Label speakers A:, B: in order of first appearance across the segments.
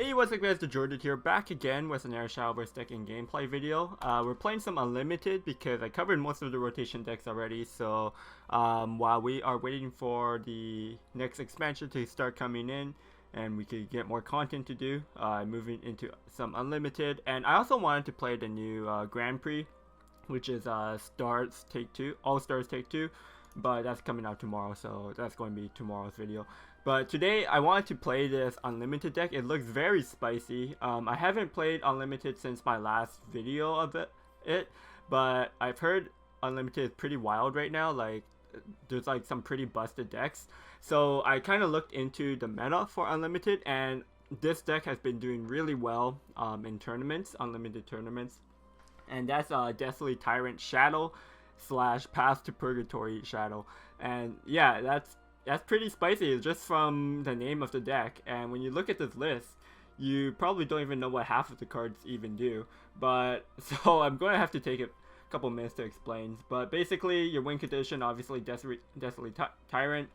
A: Hey, what's up guys, TheJordude here, back again with another Shadowverse deck and gameplay video. We're playing some Unlimited because I covered most of the rotation decks already, so while we are waiting for the next expansion to start coming in and we could get more content to do, moving into some Unlimited. And I also wanted to play the new Grand Prix, which is Stars Take 2, All Stars Take 2, but that's coming out tomorrow, so that's going to be tomorrow's video. But today I wanted to play this Unlimited deck. It looks very spicy. I haven't played Unlimited since my last video of it, but I've heard Unlimited is pretty wild right now. Like, there's like some pretty busted decks. So I kind of looked into the meta for Unlimited, and this deck has been doing really well in tournaments, Unlimited tournaments. And that's Deathly Tyrant Shadow / Path to Purgatory Shadow. And yeah, that's pretty spicy just from the name of the deck. And when you look at this list, you probably don't even know what half of the cards even do. But so I'm going to have to take a couple minutes to explain. But basically, your win condition, obviously Deathly Tyrant,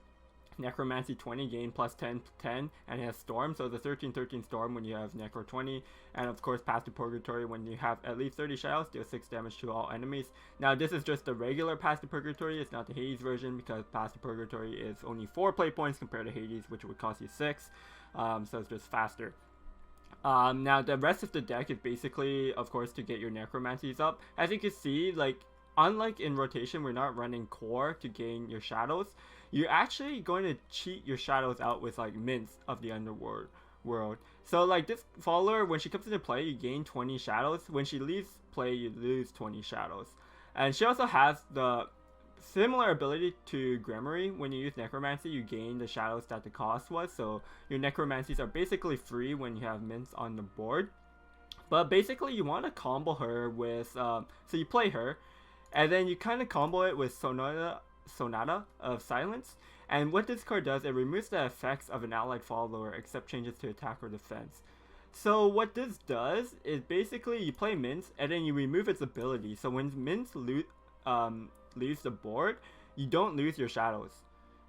A: Necromancy 20, gain plus 10, and it has Storm, so the 13/13 Storm when you have Necro 20, and of course Path to Purgatory when you have at least 30 shadows, deal 6 damage to all enemies. Now this is just the regular Path to Purgatory, it's not the Hades version, because Path to Purgatory is only 4 play points compared to Hades, which would cost you 6, so it's just faster. Now the rest of the deck is basically, of course, to get your Necromancies up. As you can see, like, unlike in rotation, we're not running core to gain your shadows. You're actually going to cheat your shadows out with like mints of the underworld. So like this follower, when she comes into play, you gain 20 shadows. When she leaves play, you lose 20 shadows. And she also has the similar ability to Gremory. When you use Necromancy, you gain the shadows that the cost was. So your Necromancies are basically free when you have mints on the board. But basically, you want to combo her with, so you play her, and then you kind of combo it with Sonata of Silence. And what this card does, it removes the effects of an allied follower except changes to attack or defense. So what this does is basically you play Mints and then you remove its ability. So when Mints leaves the board, you don't lose your shadows.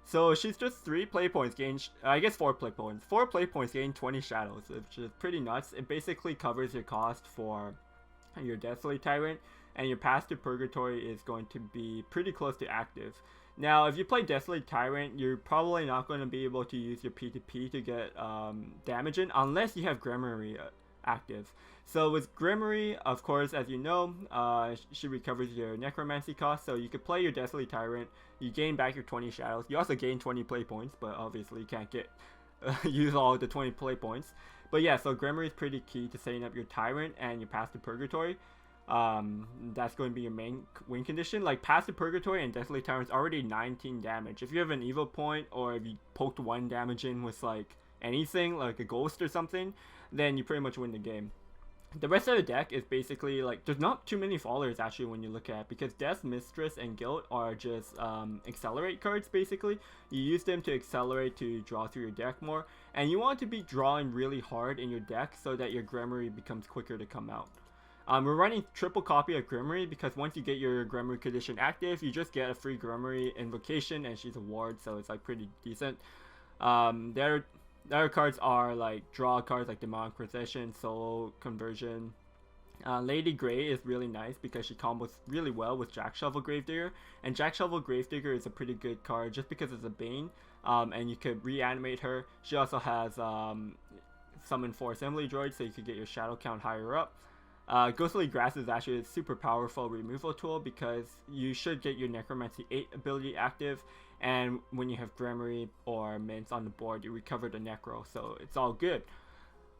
A: So she's just 3 play points, gain, I guess 4 play points. 4 play points, gain 20 shadows, which is pretty nuts. It basically covers your cost for your Deathly Tyrant, and your Path to Purgatory is going to be pretty close to active. Now, if you play Deathly Tyrant, you're probably not going to be able to use your P2P to get damage in, unless you have Gremory active. So with Gremory, of course, as you know, she recovers your Necromancy cost, so you could play your Deathly Tyrant, you gain back your 20 shadows, you also gain 20 play points, but obviously you can't get use all the 20 play points. But yeah, so Gremory is pretty key to setting up your Tyrant and your Path to Purgatory. That's going to be your main win condition. Like, Path to Purgatory and Deathly Tyrant's already 19 damage. If you have an evil point, or if you poked 1 damage in with like anything, like a ghost or something, then you pretty much win the game. The rest of the deck is basically like, there's not too many followers actually when you look at it, because Death, Mistress, and Guilt are just accelerate cards basically. You use them to accelerate to draw through your deck more, and you want to be drawing really hard in your deck so that your Gremory becomes quicker to come out. We're running triple copy of Gremory because once you get your Gremory condition active, you just get a free Gremory invocation, and she's a ward, so it's like pretty decent. The other cards are like draw cards like Demonic Procession, Soul Conversion. Lady Grey is really nice because she combos really well with Jack Shovel Gravedigger, and Jack Shovel Gravedigger is a pretty good card just because it's a Bane, and you could reanimate her. She also has summon 4 Assembly Droids, so you could get your shadow count higher up. Ghostly Grass is actually a super powerful removal tool because you should get your Necromancy 8 ability active, and when you have Gremory or Mints on the board, you recover the Necro, so it's all good.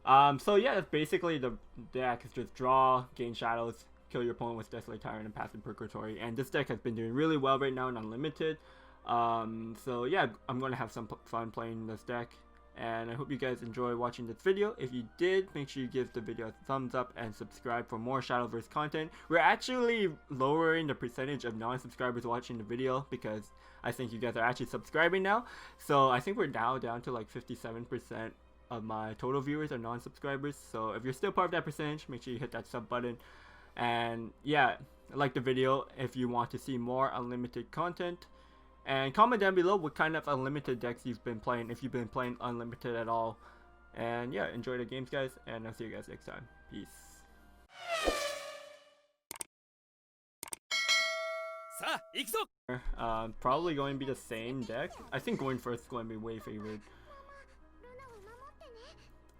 A: So yeah, that's basically the deck. Is just draw, gain shadows, kill your opponent with Deathly Tyrant and Path to Purgatory, and this deck has been doing really well right now in Unlimited. So yeah, I'm going to have some fun playing this deck. And I hope you guys enjoy watching this video. If you did, make sure you give the video a thumbs up and subscribe for more Shadowverse content. We're actually lowering the percentage of non-subscribers watching the video because I think you guys are actually subscribing now. So I think we're now down to like 57% of my total viewers are non-subscribers. So if you're still part of that percentage, make sure you hit that sub button. And yeah, like the video if you want to see more Unlimited content. And comment down below what kind of Unlimited decks you've been playing, if you've been playing Unlimited at all. And yeah, enjoy the games, guys, and I'll see you guys next time. Peace. Probably going to be the same deck. I think going first is going to be way favored.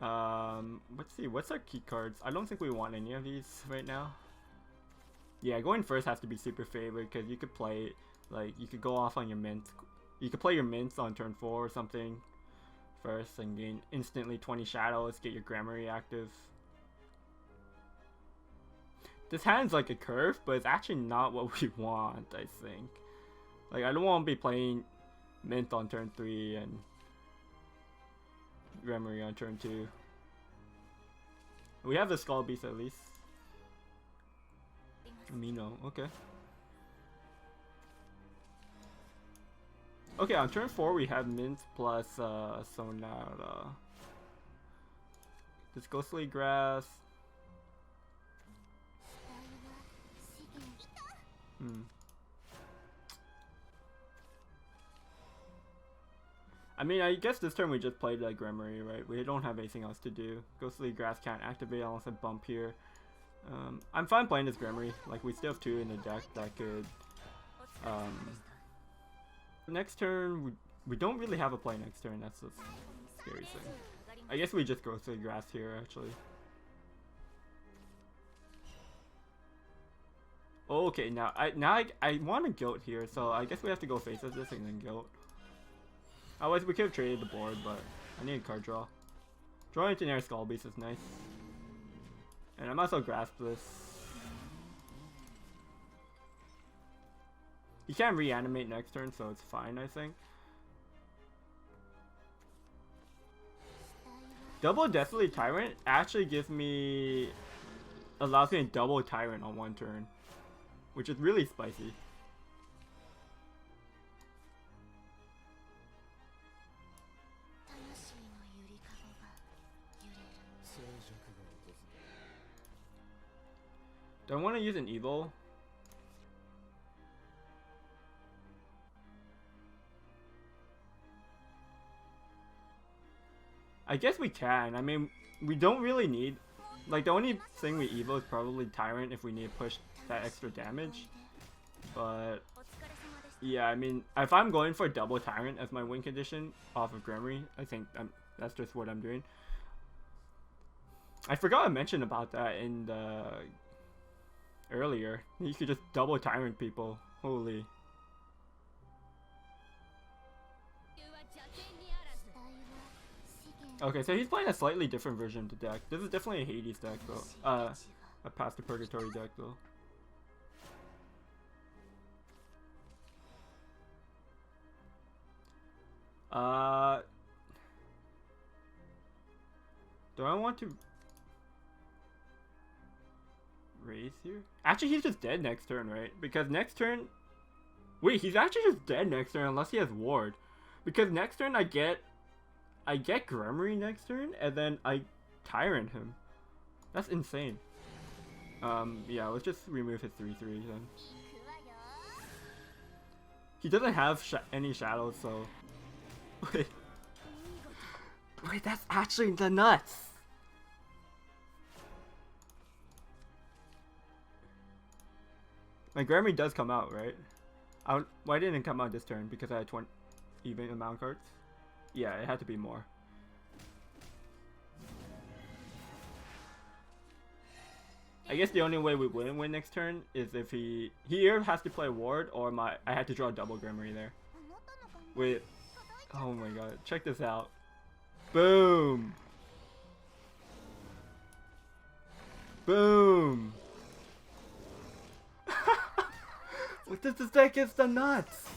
A: Let's see, what's our key cards? I don't think we want any of these right now. Yeah, going first has to be super favored because you could play, like, you could go off on your mint. You could play your mints on turn 4 or something first and gain instantly 20 shadows, get your Gremory active. This hand's like a curve, but it's actually not what we want, I think. Like, I don't want to be playing mint on turn 3 and Gremory on turn 2. We have the Skull Beast at least. Amino, okay. Okay, on turn 4 we have mint plus Sonata. This Ghostly Grass. I mean, I guess this turn we just played like Gremory, right? We don't have anything else to do. Ghostly Grass can't activate unless I bump here. I'm fine playing this Gremory. Like, we still have 2 in the deck that could... next turn, we don't really have a play next turn. That's the scary thing. I guess we just Ghostly Grass here, actually. Okay, now I want to Guilt here, so I guess we have to go face of this and then Guilt. Otherwise, we could have traded the board, but I need a card draw. Drawing into Nair Skull Beast is nice. And I might as well grasp this. He can't reanimate next turn, so it's fine, I think. Double Deathly Tyrant actually gives me... allows me to double Tyrant on one turn, which is really spicy. Do I want to use an Evil? I guess we can. I mean, we don't really need... like, the only thing we Evo is probably Tyrant if we need to push that extra damage. But... yeah, I mean, if I'm going for double Tyrant as my win condition off of Gremory, I think that's just what I'm doing. I forgot to mention about that in the... earlier. You could just double Tyrant people. Holy. Okay, so he's playing a slightly different version of the deck. This is definitely a Hades deck though. A Past the Purgatory deck though. Do I want to raise here? Actually, he's just dead next turn, right? Because next turn... wait, he's actually just dead next turn unless he has Ward. Because next turn I get Gremory next turn, and then I Tyrant him. That's insane. Yeah, let's just remove his 3/3 then. He doesn't have any shadows, so... wait. Wait, that's actually the nuts! My Gremory does come out, right? Why didn't it come out this turn? Because I had 20 even amount cards? Yeah, it had to be more. I guess the only way we wouldn't win next turn is if he either has to play Ward or I had to draw a double Gremory there. Wait. Oh my god. Check this out. Boom! Boom! What does this deck is the nuts?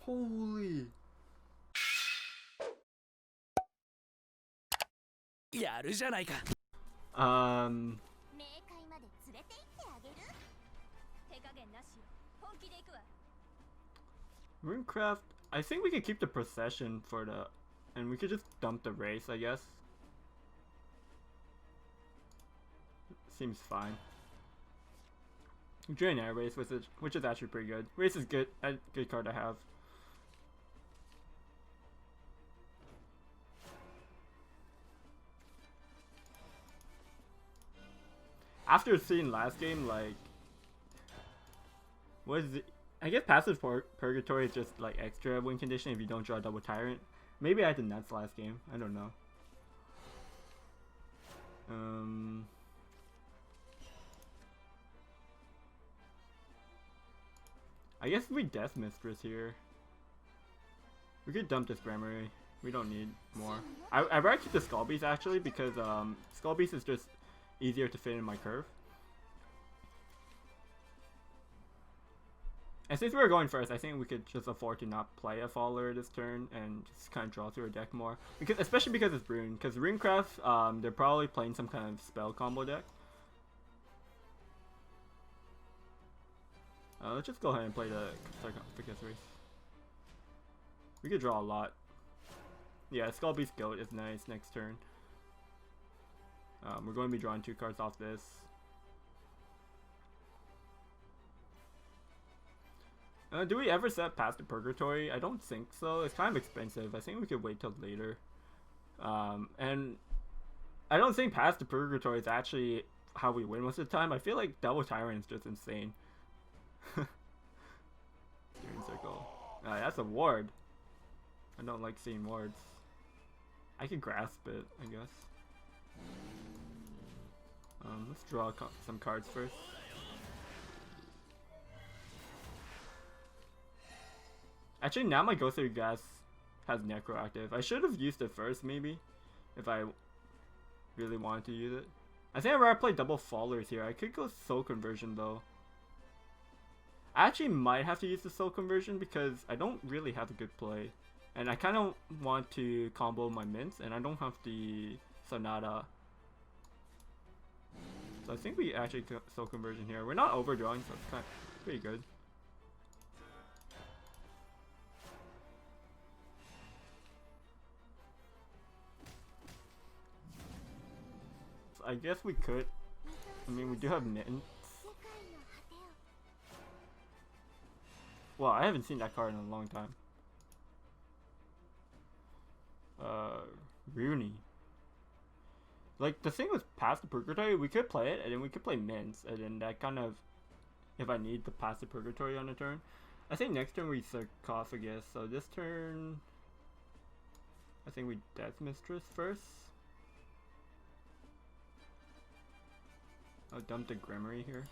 A: Holy. Runecraft, I think we could keep the procession for the, and we could just dump the race, I guess. Seems fine. Drain Air Race, which is actually pretty good. Race is good, a good card to have. after seeing last game, like, what is it? I guess passive purgatory is just like extra win condition if you don't draw double tyrant. Maybe I had the nuts last game. I don't know. I guess we Death Mistress here. We could dump this Gremory. We don't need more. I'd rather keep the Skull Beast actually because Skull Beast is just easier to fit in my curve. And since we were going first, I think we could just afford to not play a Faller this turn and just kind of draw through our deck more. Because especially because it's Rune. Because Runecraft, they're probably playing some kind of spell combo deck. Let's just go ahead and play the Sarcophagus. We could draw a lot. Yeah, Skull Beast Goat is nice next turn. We're going to be drawing 2 cards off this. Do we ever set past the Purgatory? I don't think so. It's kind of expensive. I think we could wait till later. And I don't think past the Purgatory is actually how we win most of the time. I feel like Double Tyrant is just insane. Steering Circle. That's a ward. I don't like seeing wards. I can grasp it, I guess. Let's draw some cards first. Actually, now my Ghostly Gas has Necro active. I should have used it first, maybe, if I really wanted to use it. I think I'd rather play double Fallers here. I could go Soul Conversion, though. I actually might have to use the Soul Conversion because I don't really have a good play. And I kind of want to combo my mints, and I don't have the Sonata. So I think we actually Soul Conversion here. We're not overdrawing, so it's kind of pretty good. I guess we could. I mean, we do have mints. Well, I haven't seen that card in a long time. Rooney. Like, the thing with past the Purgatory, we could play it, and then we could play mints, and then that kind of, if I need to pass the Purgatory on a turn. I think next turn we Sarcophagus, so this turn, I think we Death Mistress first. I'll dump the Gremory here.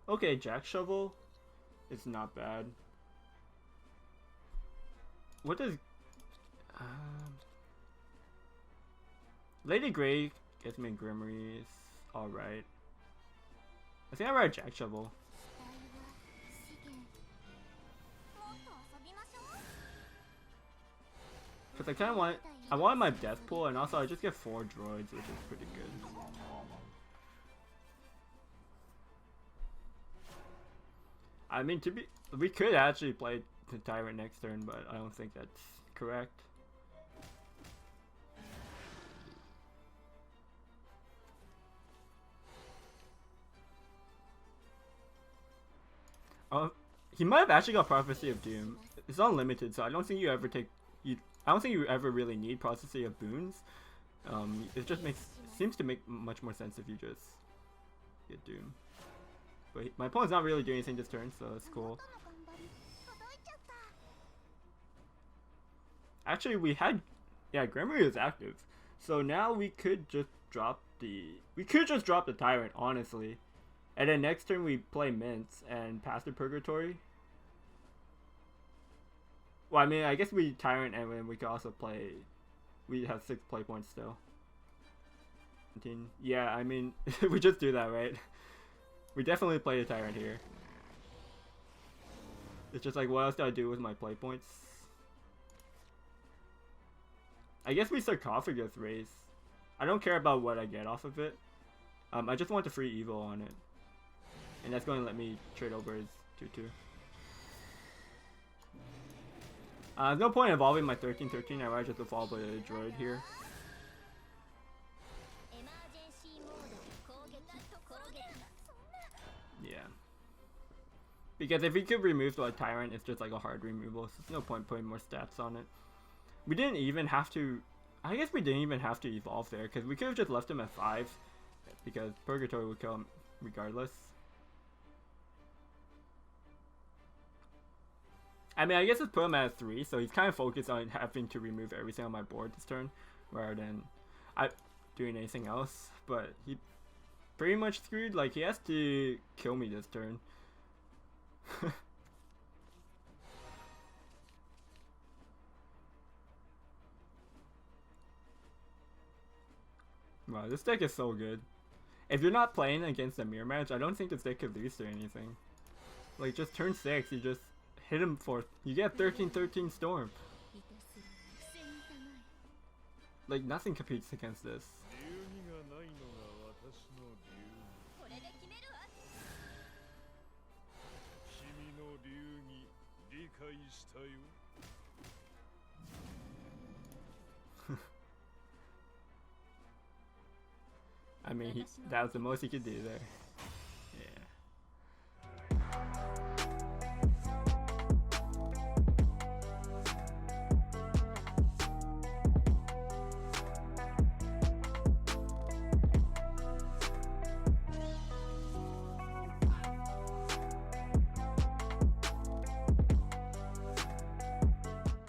A: Okay, Jack Shovel is not bad. What does Lady Grey gets me Gremory is alright. I think I'd rather Jack Shovel. Because I kind of I wanted my death pool, and also I just get 4 droids, which is pretty good. I mean, we could actually play the Tyrant next turn, but I don't think that's correct. He might have actually got Prophecy of Doom. It's unlimited, so I don't think you ever I don't think you ever really need Prophecy of Boons. It just seems to make much more sense if you just get Doom. But my opponent's not really doing anything this turn, so it's cool. Actually, we had, yeah, Gremory is active, so now we could just drop the Tyrant, honestly, and then next turn we play Mints and pass the Purgatory. Well, I mean, I guess we Tyrant, and then we could also play. We have 6 play points still. 17. Yeah, I mean, we just do that, right? We definitely play a Tyrant here. It's just like, what else do I do with my play points? I guess we Sarcophagus raise. I don't care about what I get off of it. I just want the free evil on it. And that's going to let me trade over his 2/2. There's no point evolving my 13/13. I'd rather just evolve a droid here. Yeah. Because if we could remove the Tyrant, it's just like a hard removal, so there's no point putting more stats on it. We didn't even have to I guess we didn't even have to evolve there, because we could have just left him at 5, because Purgatory would kill him regardless. I mean, I guess it's put him at 3, so he's kind of focused on having to remove everything on my board this turn, rather than doing anything else. But he pretty much screwed, like, he has to kill me this turn. Wow, this deck is so good. If you're not playing against a mirror match, I don't think this deck could lose to anything. Like, just turn 6, you just hit him for... You get 13-13 Storm. Like, nothing competes against this. I mean, that was the most he could do there.